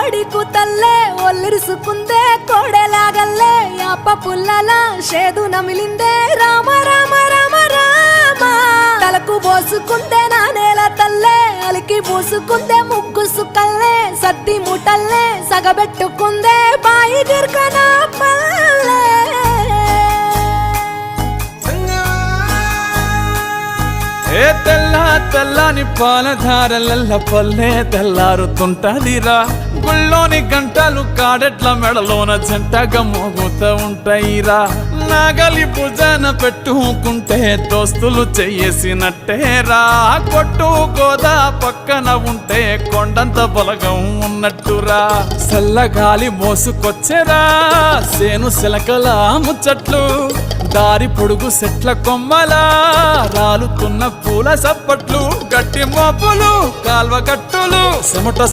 కోడి కూతల్లే ఒల్లిరుసుకుందే కోడెలాగల్లే యాప పుల్లల షేదు నమిలిందే రామ రామ రామ రామ తలకు పోసుకుందే నా నేల తల్లే అలికి పూసుకుందే ముగ్గు సుక్కల్లే సద్ది ముటల్లే సగబెట్టుకుందే బాయి గిర్కన పల్లె ఏ తెల్ల తెల్లని పాలధారలల్ల పల్లె తెల్లారుతుంటదిరా గుళ్ళోని గంటలు కాడెట్ల మెడలోన జంటగా మోగుతూ ఉంటాయిరా నాగలి భుజాన పెట్టుకుంటే దోస్తులు చెయ్యేసినట్టేరా కొట్టు గోదా పక్కన ఉంటే కొండంత బలగం ఉన్నట్టురా చల్లగాలి మోసుకొచ్చెరా సేను సిలకల ముచ్చట్లు దారి పొడుగు సెట్ల కొమ్మలా రాలుతున్న పూల సప్పట్లు గట్టి మోపులు కాల్వ గట్టులు చెమట